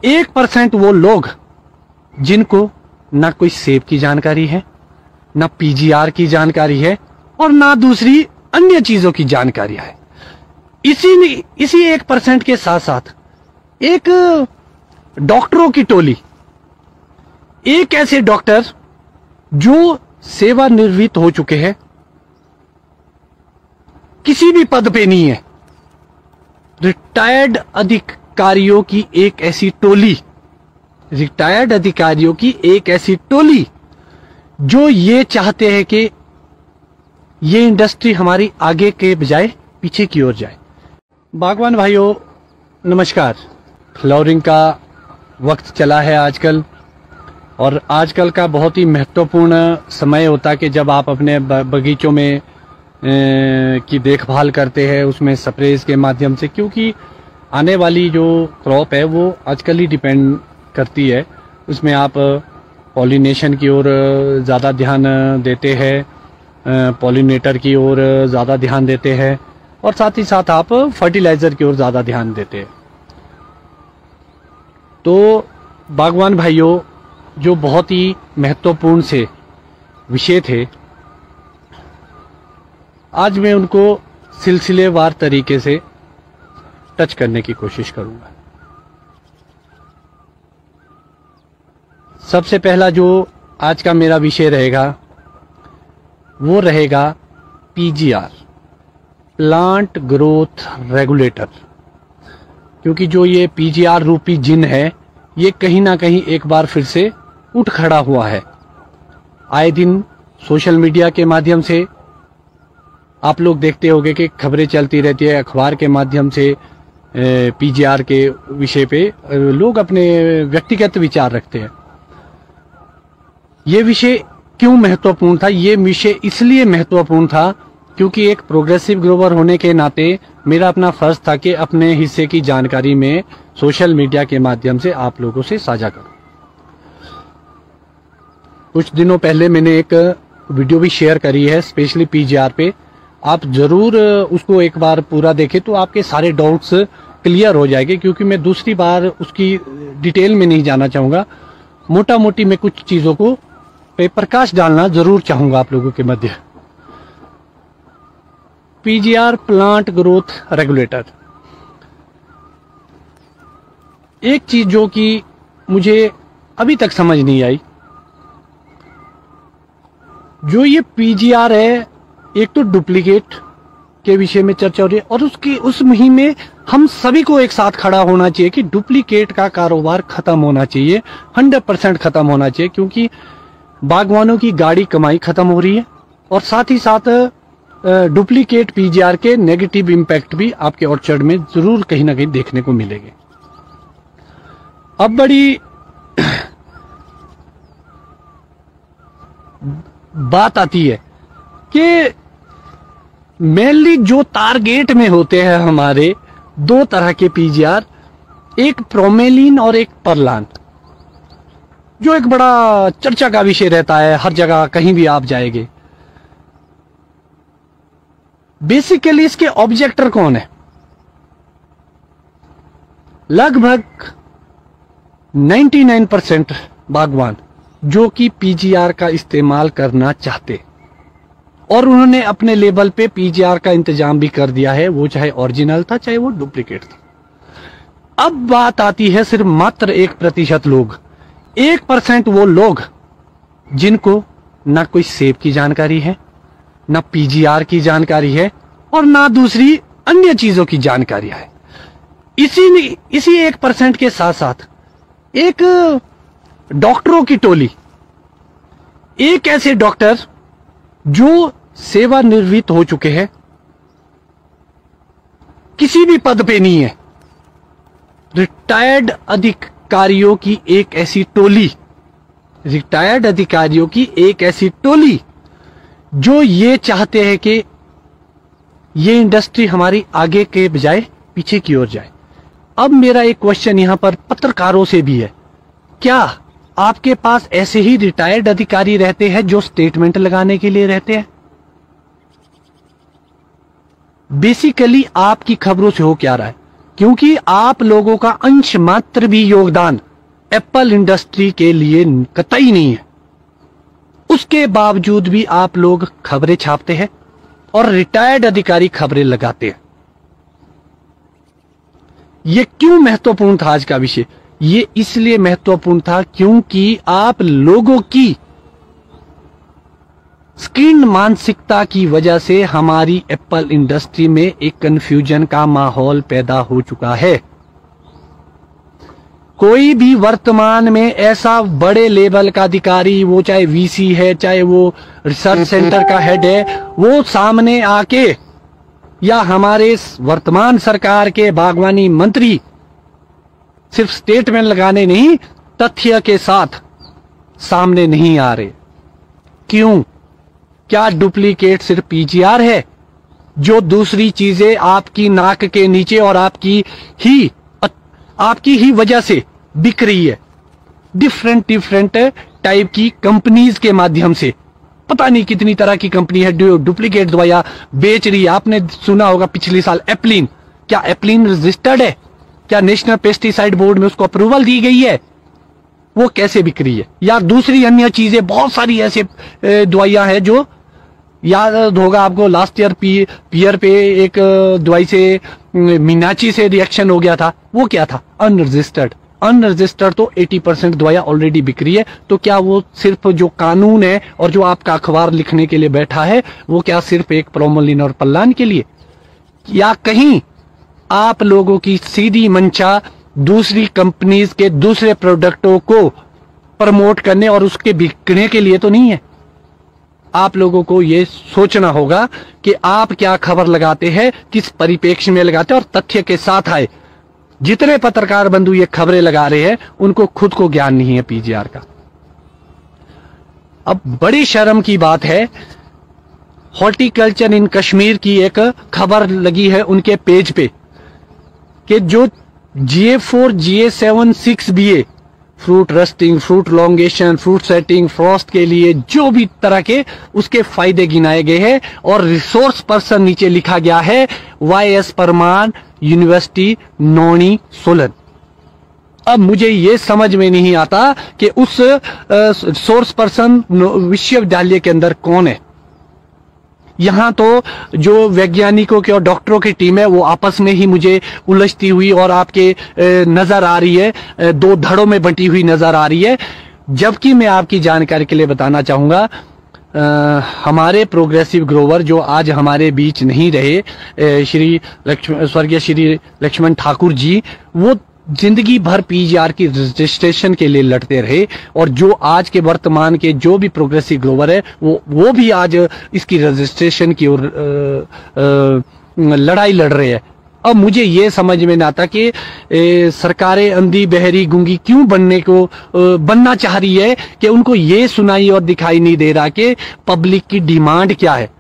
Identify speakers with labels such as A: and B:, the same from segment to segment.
A: 1% वो लोग जिनको ना कोई सेब की जानकारी है, ना पीजीआर की जानकारी है और ना दूसरी अन्य चीजों की जानकारी है। इसी 1% के साथ साथ एक डॉक्टरों की टोली, एक ऐसे डॉक्टर जो सेवानिवृत्त हो चुके हैं, किसी भी पद पे नहीं है, रिटायर्ड अधिकारियों की एक ऐसी टोली, रिटायर्ड अधिकारियों की एक ऐसी टोली जो ये चाहते हैं कि ये इंडस्ट्री हमारी आगे के बजाय पीछे की ओर जाए। बागवान भाइयों नमस्कार। फ्लावरिंग का वक्त चला है आजकल, और आजकल का बहुत ही महत्वपूर्ण समय होता है कि जब आप अपने बगीचों में की देखभाल करते हैं, उसमें स्प्रेज के माध्यम से, क्योंकि आने वाली जो क्रॉप है वो आजकल ही डिपेंड करती है। उसमें आप पॉलिनेशन की ओर ज़्यादा ध्यान देते हैं, पॉलिनेटर की ओर ज़्यादा ध्यान देते हैं, और साथ ही साथ आप फर्टिलाइज़र की ओर ज़्यादा ध्यान देते हैं। तो बागवान भाइयों, जो बहुत ही महत्वपूर्ण से विषय थे, आज मैं उनको सिलसिलेवार तरीके से टच करने की कोशिश करूंगा। सबसे पहला जो आज का मेरा विषय रहेगा वो रहेगा पीजीआर, प्लांट ग्रोथ रेगुलेटर। क्योंकि जो ये पीजीआर रूपी जिन है, ये कहीं ना कहीं एक बार फिर से उठ खड़ा हुआ है। आए दिन सोशल मीडिया के माध्यम से आप लोग देखते होंगे कि खबरें चलती रहती है, अखबार के माध्यम से पीजीआर के विषय पे लोग अपने व्यक्तिगत विचार रखते हैं। ये विषय क्यों महत्वपूर्ण था? ये विषय इसलिए महत्वपूर्ण था क्योंकि एक प्रोग्रेसिव ग्रोवर होने के नाते मेरा अपना फर्ज था कि अपने हिस्से की जानकारी में सोशल मीडिया के माध्यम से आप लोगों से साझा करूं। कुछ दिनों पहले मैंने एक वीडियो भी शेयर करी है स्पेशली पीजीआर पे। आप जरूर उसको एक बार पूरा देखें तो आपके सारे डाउट्स क्लियर हो जाएंगे, क्योंकि मैं दूसरी बार उसकी डिटेल में नहीं जाना चाहूंगा। मोटा मोटी मैं कुछ चीजों को पे प्रकाश डालना जरूर चाहूंगा आप लोगों के मध्य। पीजीआर प्लांट ग्रोथ रेगुलेटर, एक चीज जो कि मुझे अभी तक समझ नहीं आई, जो ये पीजीआर है, एक तो डुप्लीकेट के विषय में चर्चा हो रही है, और उस मुहिम में हम सभी को एक साथ खड़ा होना चाहिए कि डुप्लीकेट का कारोबार खत्म होना चाहिए, 100% खत्म होना चाहिए, क्योंकि बागवानों की गाड़ी कमाई खत्म हो रही है, और साथ ही साथ डुप्लीकेट पीजीआर के नेगेटिव इम्पैक्ट भी आपके ऑर्चर्ड में जरूर कहीं ना कहीं देखने को मिलेंगे। अब बड़ी बात आती है कि मेनली जो टारगेट में होते हैं हमारे दो तरह के पीजीआर, एक प्रोमेलिन और एक परलान, जो एक बड़ा चर्चा का विषय रहता है हर जगह, कहीं भी आप जाएंगे। बेसिकली इसके ऑब्जेक्टर कौन है? लगभग 99% बागवान जो कि पीजीआर का इस्तेमाल करना चाहते, और उन्होंने अपने लेवल पे पीजीआर का इंतजाम भी कर दिया है, वो चाहे ओरिजिनल था चाहे वो डुप्लीकेट था। अब बात आती है सिर्फ मात्र 1% लोग, 1% वो लोग जिनको ना कोई सेब की जानकारी है, ना पीजीआर की जानकारी है और ना दूसरी अन्य चीजों की जानकारी है। इसी 1% के साथ साथ एक डॉक्टरों की टोली, एक ऐसे डॉक्टर जो सेवानिवृत्त हो चुके हैं, किसी भी पद पे नहीं है, रिटायर्ड अधिकारियों की एक ऐसी टोली, रिटायर्ड अधिकारियों की एक ऐसी टोली जो ये चाहते हैं कि ये इंडस्ट्री हमारी आगे के बजाय पीछे की ओर जाए। अब मेरा एक क्वेश्चन यहां पर पत्रकारों से भी है, क्या आपके पास ऐसे ही रिटायर्ड अधिकारी रहते हैं जो स्टेटमेंट लगाने के लिए रहते हैं? बेसिकली आपकी खबरों से हो क्या रहा है क्योंकि आप लोगों का अंश मात्र भी योगदान एप्पल इंडस्ट्री के लिए कतई नहीं है। उसके बावजूद भी आप लोग खबरें छापते हैं और रिटायर्ड अधिकारी खबरें लगाते हैं। यह क्यों महत्वपूर्ण था आज का विषय? ये इसलिए महत्वपूर्ण था क्योंकि आप लोगों की स्क्रीन मानसिकता की वजह से हमारी एप्पल इंडस्ट्री में एक कंफ्यूजन का माहौल पैदा हो चुका है। कोई भी वर्तमान में ऐसा बड़े लेवल का अधिकारी, वो चाहे वीसी है, चाहे वो रिसर्च सेंटर का हेड है, वो सामने आके, या हमारे वर्तमान सरकार के बागवानी मंत्री सिर्फ स्टेटमेंट लगाने नहीं, तथ्य के साथ सामने नहीं आ रहे। क्यों? क्या डुप्लीकेट सिर्फ पीजीआर है जो दूसरी चीजें आपकी नाक के नीचे और आपकी ही वजह से बिक रही है? डिफरेंट टाइप की कंपनीज के माध्यम से पता नहीं कितनी तरह की कंपनी है जो डुप्लीकेट दवाइयां बेच रही है। आपने सुना होगा पिछले साल एप्लिन, क्या एप्लिन रजिस्टर्ड है? क्या नेशनल पेस्टिसाइड बोर्ड में उसको अप्रूवल दी गई है? वो कैसे बिक रही है? या दूसरी अन्य चीजें, बहुत सारी ऐसे दवाइयां हैं जो, याद होगा आपको लास्ट ईयर पियर पे एक दवाई से मीनाची से रिएक्शन हो गया था, वो क्या था? अनरजिस्टर्ड तो 80% दवाइयां ऑलरेडी बिक रही है। तो क्या वो सिर्फ जो कानून है और जो आपका अखबार लिखने के लिए बैठा है, वो क्या सिर्फ एक प्रोमोलिन और पल्लान के लिए? या कहीं आप लोगों की सीधी मंशा दूसरी कंपनीज के दूसरे प्रोडक्टों को प्रमोट करने और उसके बिकने के लिए तो नहीं है? आप लोगों को यह सोचना होगा कि आप क्या खबर लगाते हैं, किस परिप्रेक्ष्य में लगाते हैं, और तथ्य के साथ आए। जितने पत्रकार बंधु ये खबरें लगा रहे हैं, उनको खुद को ज्ञान नहीं है पीजीआर का। अब बड़ी शर्म की बात है, हॉर्टिकल्चर इन कश्मीर की एक खबर लगी है उनके पेज पे कि जो GA4, GA7, 6BA fruit rusting, fruit elongation, fruit setting, Frost के लिए जो भी तरह के उसके फायदे गिनाए गए हैं, और रिसोर्स पर्सन नीचे लिखा गया है YS परमार, यूनिवर्सिटी नौणी, सोलन। अब मुझे ये समझ में नहीं आता कि उस सोर्स पर्सन विश्वविद्यालय के अंदर कौन है। यहां तो जो वैज्ञानिकों के और डॉक्टरों की टीम है वो आपस में ही मुझे उलझती हुई और आपके नजर आ रही है, दो धड़ों में बंटी हुई नजर आ रही है। जबकि मैं आपकी जानकारी के लिए बताना चाहूंगा, हमारे प्रोग्रेसिव ग्रोवर जो आज हमारे बीच नहीं रहे, स्वर्गीय श्री लक्ष्मण ठाकुर जी, वो जिंदगी भर पीजीआर की रजिस्ट्रेशन के लिए लड़ते रहे, और जो आज के वर्तमान के जो भी प्रोग्रेसिव ग्रोवर है वो भी आज इसकी रजिस्ट्रेशन की ओर लड़ाई लड़ रहे हैं। अब मुझे ये समझ में नहीं आता कि सरकारें अंधी बहरी गूंगी क्यों बनना चाह रही है कि उनको ये सुनाई और दिखाई नहीं दे रहा कि पब्लिक की डिमांड क्या है।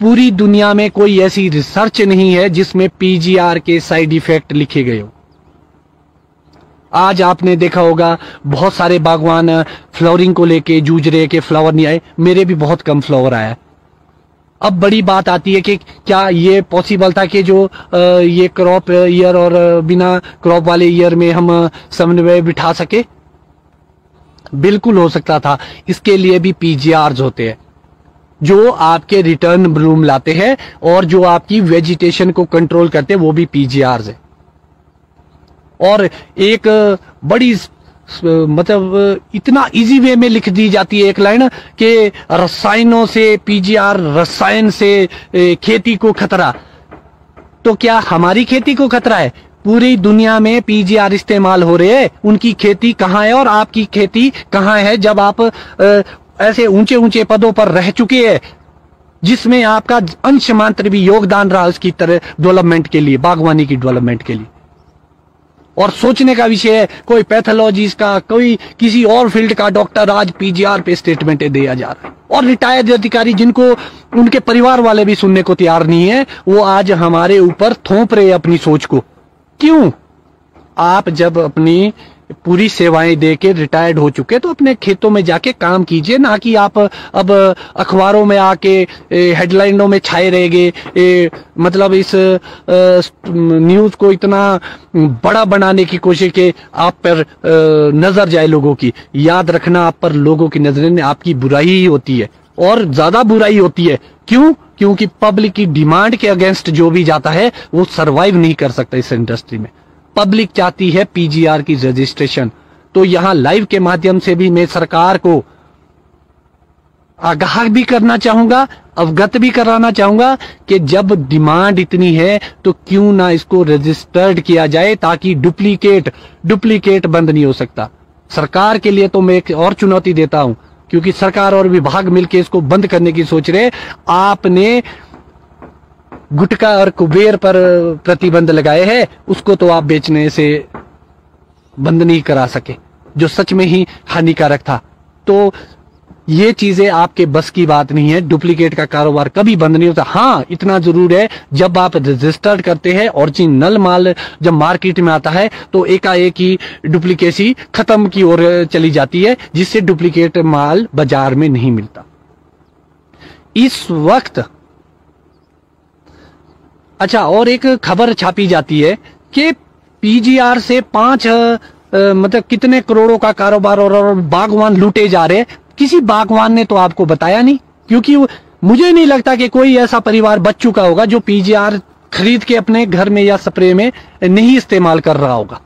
A: पूरी दुनिया में कोई ऐसी रिसर्च नहीं है जिसमें पीजीआर के साइड इफेक्ट लिखे गए हो। आज आपने देखा होगा बहुत सारे बागवान फ्लावरिंग को लेके जूझ रहे कि फ्लावर नहीं आए। मेरे भी बहुत कम फ्लावर आया। अब बड़ी बात आती है कि क्या ये पॉसिबल था कि जो ये क्रॉप ईयर और बिना क्रॉप वाले ईयर में हम समन्वय बिठा सके? बिल्कुल हो सकता था। इसके लिए भी पीजीआर्स होते हैं जो आपके रिटर्न ब्लूम लाते हैं, और जो आपकी वेजिटेशन को कंट्रोल करते हैं वो भी पीजीआर्स है। और एक बड़ी मतलब इतना इजी वे में लिख दी जाती है एक लाइन कि रसायनों से, पीजीआर रसायन से खेती को खतरा। तो क्या हमारी खेती को खतरा है? पूरी दुनिया में पीजीआर इस्तेमाल हो रहे हैं, उनकी खेती कहाँ है और आपकी खेती कहाँ है जब आप ऐसे ऊंचे ऊंचे पदों पर रह चुके हैं, जिसमें आपका अंश मात्र भी योगदान रहा उसकी तरह डेवलपमेंट के लिए, बागवानी की डेवलपमेंट के लिए। और सोचने का विषय है, कोई पैथोलॉजिस्ट का, कोई किसी और फील्ड का डॉक्टर आज पीजीआर पे स्टेटमेंट दिया जा रहा है, और रिटायर्ड अधिकारी जिनको उनके परिवार वाले भी सुनने को तैयार नहीं है, वो आज हमारे ऊपर थोप रहे अपनी सोच को। क्यों? आप जब अपनी पूरी सेवाएं दे के रिटायर्ड हो चुके, तो अपने खेतों में जाके काम कीजिए, ना कि आप अब अखबारों में आके हेडलाइनों में छाए रहेंगे। मतलब इस न्यूज को इतना बड़ा बनाने की कोशिश के आप पर नजर जाए लोगों की। याद रखना, आप पर लोगों की नजरें आपकी बुराई ही होती है, और ज्यादा बुराई होती है। क्यों? क्योंकि पब्लिक की डिमांड के अगेंस्ट जो भी जाता है वो सरवाइव नहीं कर सकता इस इंडस्ट्री में। पब्लिक चाहती है पीजीआर की रजिस्ट्रेशन। तो यहां लाइव के माध्यम से भी मैं सरकार को आगाह भी करना चाहूंगा, अवगत भी कराना चाहूंगा कि जब डिमांड इतनी है तो क्यों ना इसको रजिस्टर्ड किया जाए, ताकि डुप्लीकेट बंद नहीं हो सकता। सरकार के लिए तो मैं एक और चुनौती देता हूं, क्योंकि सरकार और विभाग मिलकर इसको बंद करने की सोच रहे। आपने गुटखा और कुबेर पर प्रतिबंध लगाए हैं, उसको तो आप बेचने से बंद नहीं करा सके, जो सच में ही हानिकारक था। तो ये चीजें आपके बस की बात नहीं है। डुप्लीकेट का कारोबार कभी बंद नहीं होता। हाँ, इतना जरूर है, जब आप रजिस्टर्ड करते हैं, ओरिजिनल माल जब मार्केट में आता है तो एकाएक ही डुप्लीकेसी खत्म की ओर चली जाती है, जिससे डुप्लीकेट माल बाजार में नहीं मिलता। इस वक्त अच्छा, और एक खबर छापी जाती है कि पीजीआर से 5 मतलब कितने करोड़ों का कारोबार और बागवान लूटे जा रहे हैं। किसी बागवान ने तो आपको बताया नहीं, क्योंकि मुझे नहीं लगता कि कोई ऐसा परिवार बच चुका होगा जो पीजीआर खरीद के अपने घर में या स्प्रे में नहीं इस्तेमाल कर रहा होगा।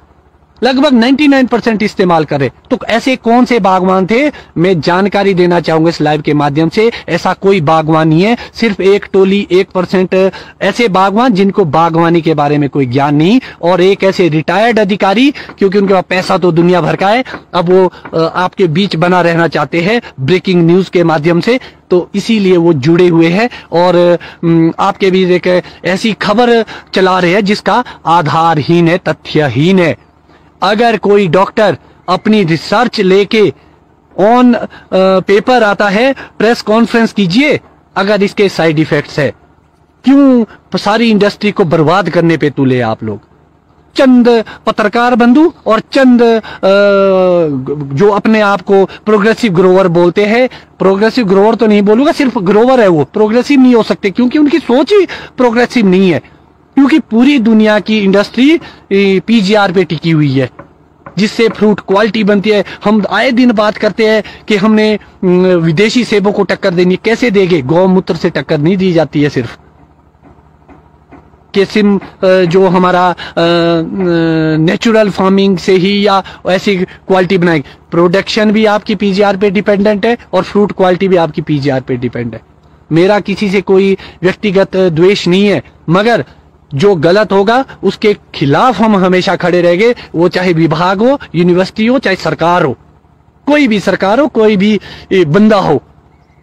A: लगभग 99% इस्तेमाल करे। तो ऐसे कौन से बागवान थे, मैं जानकारी देना चाहूंगा इस लाइव के माध्यम से। ऐसा कोई बागवान नहीं है, सिर्फ एक टोली 1% ऐसे बागवान जिनको बागवानी के बारे में कोई ज्ञान नहीं, और एक ऐसे रिटायर्ड अधिकारी, क्योंकि उनके पास पैसा तो दुनिया भर का है, अब वो आपके बीच बना रहना चाहते हैं ब्रेकिंग न्यूज के माध्यम से, तो इसीलिए वो जुड़े हुए हैं और आपके बीच एक ऐसी खबर चला रहे हैं जिसका आधारहीन है, तथ्यहीन है। अगर कोई डॉक्टर अपनी रिसर्च लेके ऑन पेपर आता है, प्रेस कॉन्फ्रेंस कीजिए। अगर इसके साइड इफेक्ट्स है, क्यों सारी इंडस्ट्री को बर्बाद करने पे तुले आप लोग? चंद पत्रकार बंधु और चंद जो अपने आप को प्रोग्रेसिव ग्रोवर बोलते हैं, प्रोग्रेसिव ग्रोवर तो नहीं बोलूंगा, सिर्फ ग्रोवर है, वो प्रोग्रेसिव नहीं हो सकते क्योंकि उनकी सोच ही प्रोग्रेसिव नहीं है। क्योंकि पूरी दुनिया की इंडस्ट्री पीजीआर पे टिकी हुई है, जिससे फ्रूट क्वालिटी बनती है। हम आए दिन बात करते हैं कि हमने विदेशी सेबों को टक्कर देनी, कैसे देंगे? गौमूत्र से टक्कर नहीं दी जाती है सिर्फ, कि जो हमारा नेचुरल फार्मिंग से ही या ऐसी क्वालिटी बनाएगी। प्रोडक्शन भी आपकी पीजीआर पे डिपेंडेंट है और फ्रूट क्वालिटी भी आपकी पीजीआर पे डिपेंड है। मेरा किसी से कोई व्यक्तिगत द्वेष नहीं है, मगर जो गलत होगा उसके खिलाफ हम हमेशा खड़े रहेंगे, वो चाहे विभाग हो, यूनिवर्सिटी हो, चाहे सरकार हो, कोई भी सरकार हो, कोई भी बंदा हो,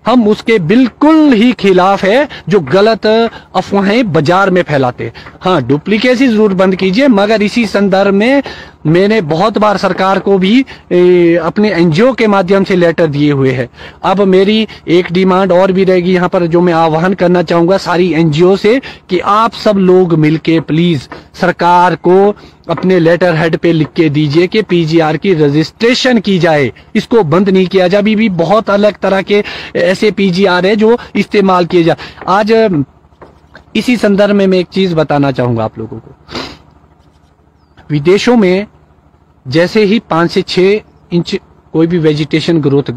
A: हम उसके बिल्कुल ही खिलाफ है जो गलत अफवाहें बाजार में फैलाते हैं। हाँ, डुप्लीकेसी जरूर बंद कीजिए, मगर इसी संदर्भ में मैंने बहुत बार सरकार को भी अपने एनजीओ के माध्यम से लेटर दिए हुए हैं। अब मेरी एक डिमांड और भी रहेगी यहाँ पर, जो मैं आह्वान करना चाहूंगा सारी एनजीओ से, कि आप सब लोग मिलके प्लीज सरकार को अपने लेटर हेड पे लिख के दीजिए कि पीजीआर की रजिस्ट्रेशन की जाए, इसको बंद नहीं किया जाए। अभी भी बहुत अलग तरह के ऐसे पीजीआर है जो इस्तेमाल किए जाए। आज इसी संदर्भ में मैं एक चीज बताना चाहूंगा आप लोगों को। विदेशों में जैसे ही 5 से 6 इंच कोई भी वेजिटेशन ग्रोथ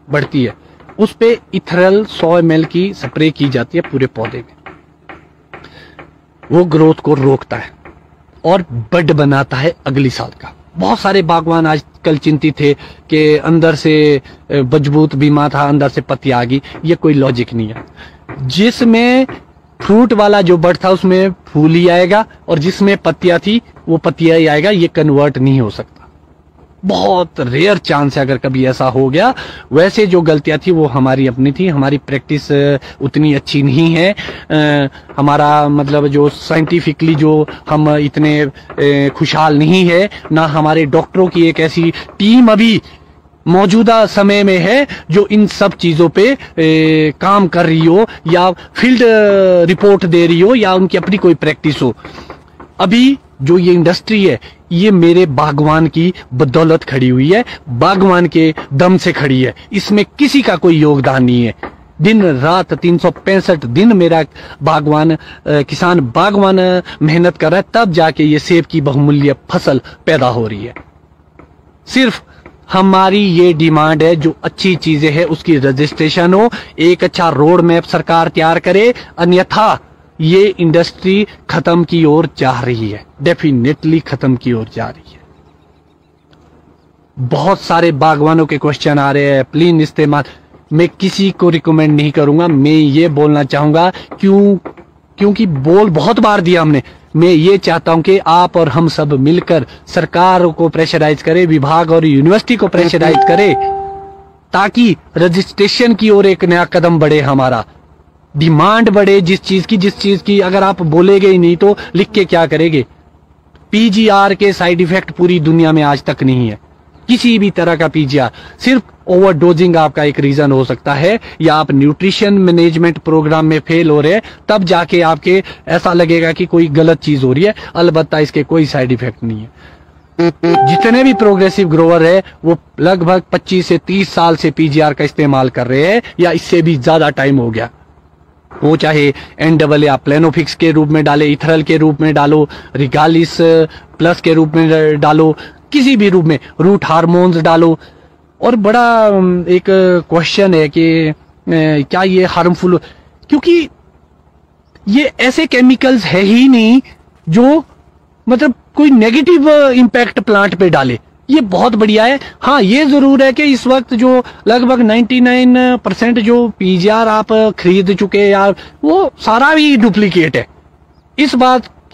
A: बढ़ती है, उस पे इथेरल 100 ml की स्प्रे की जाती है पूरे पौधे में। वो ग्रोथ को रोकता है और बड बनाता है अगली साल का। बहुत सारे बागवान आजकल चिंतित थे कि अंदर से मजबूत बीमा था, अंदर से पत्ती आ गई। ये कोई लॉजिक नहीं है। जिसमें फ्रूट वाला जो बड था उसमें फूल ही आएगा, और जिसमें पत्तियां थी वो पत्तियां ही आएगा। ये कन्वर्ट नहीं हो सकता, बहुत रेयर चांस है अगर कभी ऐसा हो गया। वैसे जो गलतियां थी वो हमारी अपनी थी, हमारी प्रैक्टिस उतनी अच्छी नहीं है। हमारा मतलब जो साइंटिफिकली जो हम इतने खुशहाल नहीं है, ना हमारे डॉक्टरों की एक ऐसी टीम अभी मौजूदा समय में है जो इन सब चीजों पे काम कर रही हो, या फील्ड रिपोर्ट दे रही हो, या उनकी अपनी कोई प्रैक्टिस हो। अभी जो ये इंडस्ट्री है, ये मेरे बागवान की बदौलत खड़ी हुई है, बागवान के दम से खड़ी है। इसमें किसी का कोई योगदान नहीं है। दिन रात 365 दिन मेरा बागवान किसान बागवान मेहनत कर रहा है, तब जाके ये सेब की बहुमूल्य फसल पैदा हो रही है। सिर्फ हमारी ये डिमांड है, जो अच्छी चीजें हैं उसकी रजिस्ट्रेशन हो, एक अच्छा रोड मैप सरकार तैयार करे, अन्यथा ये इंडस्ट्री खत्म की ओर जा रही है, डेफिनेटली खत्म की ओर जा रही है। बहुत सारे बागवानों के क्वेश्चन आ रहे हैं, प्लीज इस्तेमाल। मैं किसी को रिकमेंड नहीं करूंगा, मैं ये बोलना चाहूंगा क्योंकि बोल बहुत बार दिया हमने। मैं ये चाहता हूं कि आप और हम सब मिलकर सरकार को प्रेशराइज करें, विभाग और यूनिवर्सिटी को प्रेशराइज करें, ताकि रजिस्ट्रेशन की ओर एक नया कदम बढ़े, हमारा डिमांड बढ़े जिस चीज की अगर आप बोलेगे ही नहीं तो लिख के क्या करेंगे। पीजीआर के साइड इफेक्ट पूरी दुनिया में आज तक नहीं है, किसी भी तरह का पीजीआर। सिर्फ ओवरडोजिंग आपका एक रीजन हो सकता है, या आप न्यूट्रिशन मैनेजमेंट प्रोग्राम में फेल हो रहे हैं, तब जाके आपके ऐसा लगेगा कि कोई गलत चीज हो रही है। अलबत्ता इसके कोई साइड इफेक्ट नहीं है। जितने भी प्रोग्रेसिव ग्रोवर है वो लगभग 25 से 30 साल से पीजीआर का इस्तेमाल कर रहे हैं, या इससे भी ज्यादा टाइम हो गया। वो चाहे NAA या प्लेनोफिक्स के रूप में डाले, इथरल के रूप में डालो, रिगालिस प्लस के रूप में डालो, किसी भी रूप में रूट हार्मोन्स डालो। और बड़ा एक क्वेश्चन है कि क्या ये हार्मफुल, क्योंकि ये ऐसे केमिकल्स है ही नहीं जो मतलब कोई नेगेटिव इंपैक्ट प्लांट पे डाले। ये बहुत बढ़िया है। हाँ, ये जरूर है कि इस वक्त जो लगभग 99% जो पीजीआर आप खरीद चुके हैं यार, वो सारा भी डुप्लीकेट है।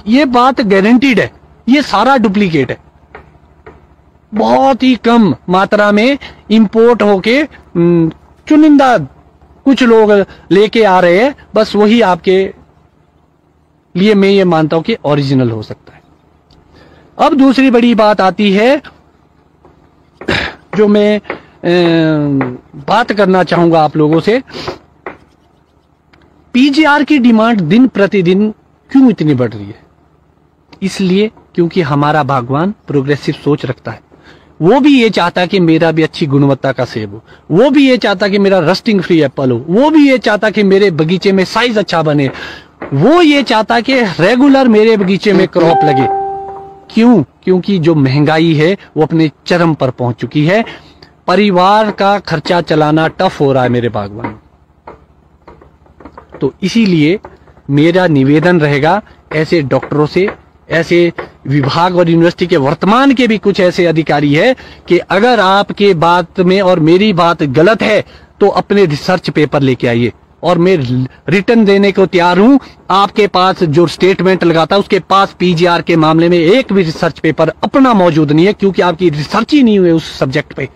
A: ये बात गारंटीड है, ये सारा डुप्लीकेट है। बहुत ही कम मात्रा में इंपोर्ट होके चुनिंदा कुछ लोग लेके आ रहे हैं, बस वही आपके लिए मैं ये मानता हूं कि ओरिजिनल हो सकता है। अब दूसरी बड़ी बात आती है जो मैं बात करना चाहूंगा आप लोगों से। पीजीआर की डिमांड दिन प्रतिदिन क्यों इतनी बढ़ रही है? इसलिए क्योंकि हमारा बागवान प्रोग्रेसिव सोच रखता है। वो भी ये चाहता कि मेरा भी अच्छी गुणवत्ता का सेब हो, वो भी ये चाहता कि मेरा रस्टिंग फ्री एप्पल हो, वो भी ये चाहता कि मेरे बगीचे में साइज अच्छा बने, वो ये चाहता कि रेगुलर मेरे बगीचे में क्रॉप लगे। क्यों? क्योंकि जो महंगाई है वो अपने चरम पर पहुंच चुकी है। परिवार का खर्चा चलाना टफ हो रहा है मेरे बागवान। तो इसीलिए मेरा निवेदन रहेगा ऐसे डॉक्टरों से, ऐसे विभाग और यूनिवर्सिटी के वर्तमान के भी कुछ ऐसे अधिकारी है कि अगर आपके बात में और मेरी बात गलत है तो अपने रिसर्च पेपर लेके आइए, और मैं रिटर्न देने को तैयार हूं। आपके पास जो स्टेटमेंट लगाता है उसके पास पीजीआर के मामले में एक भी रिसर्च पेपर अपना मौजूद नहीं है, क्योंकि आपकी रिसर्च ही नहीं हुई उस सब्जेक्ट पे।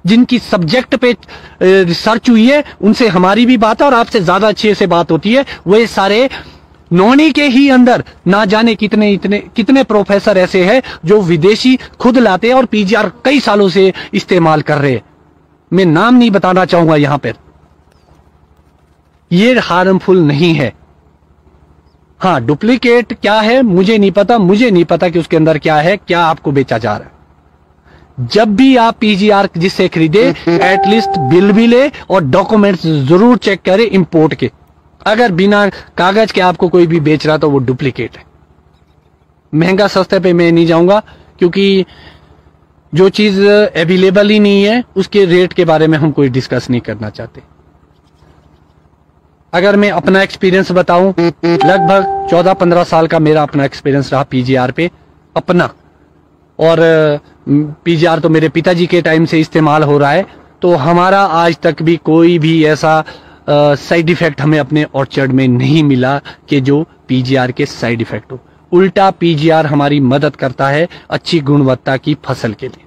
A: जिनकी सब्जेक्ट पे रिसर्च हुई है उनसे हमारी भी बात है और आपसे ज्यादा अच्छे से बात होती है। वे सारे नौनी के ही अंदर ना जाने कितने प्रोफेसर ऐसे हैं जो विदेशी खुद लाते हैं और पीजीआर कई सालों से इस्तेमाल कर रहे हैं। मैं नाम नहीं बताना चाहूंगा यहां पर। ये हार्मफुल नहीं है। हाँ, डुप्लीकेट क्या है मुझे नहीं पता कि उसके अंदर क्या है, क्या आपको बेचा जा रहा है। जब भी आप पीजीआर जिससे खरीदे एटलीस्ट बिल भी ले और डॉक्यूमेंट्स जरूर चेक करें इंपोर्ट के। अगर बिना कागज के आपको कोई भी बेच रहा तो वो डुप्लीकेट है। महंगा सस्ते पे मैं नहीं जाऊंगा, क्योंकि जो चीज अवेलेबल ही नहीं है उसके रेट के बारे में हम कोई डिस्कस नहीं करना चाहते। अगर मैं अपना एक्सपीरियंस बताऊं, लगभग 14-15 साल का मेरा अपना एक्सपीरियंस रहा पीजीआर पे अपना, और पीजीआर तो मेरे पिताजी के टाइम से इस्तेमाल हो रहा है। तो हमारा आज तक भी कोई भी ऐसा साइड इफेक्ट हमें अपने ऑर्चर्ड में नहीं मिला कि जो पीजीआर के साइड इफेक्ट हो। उल्टा पीजीआर हमारी मदद करता है अच्छी गुणवत्ता की फसल के लिए।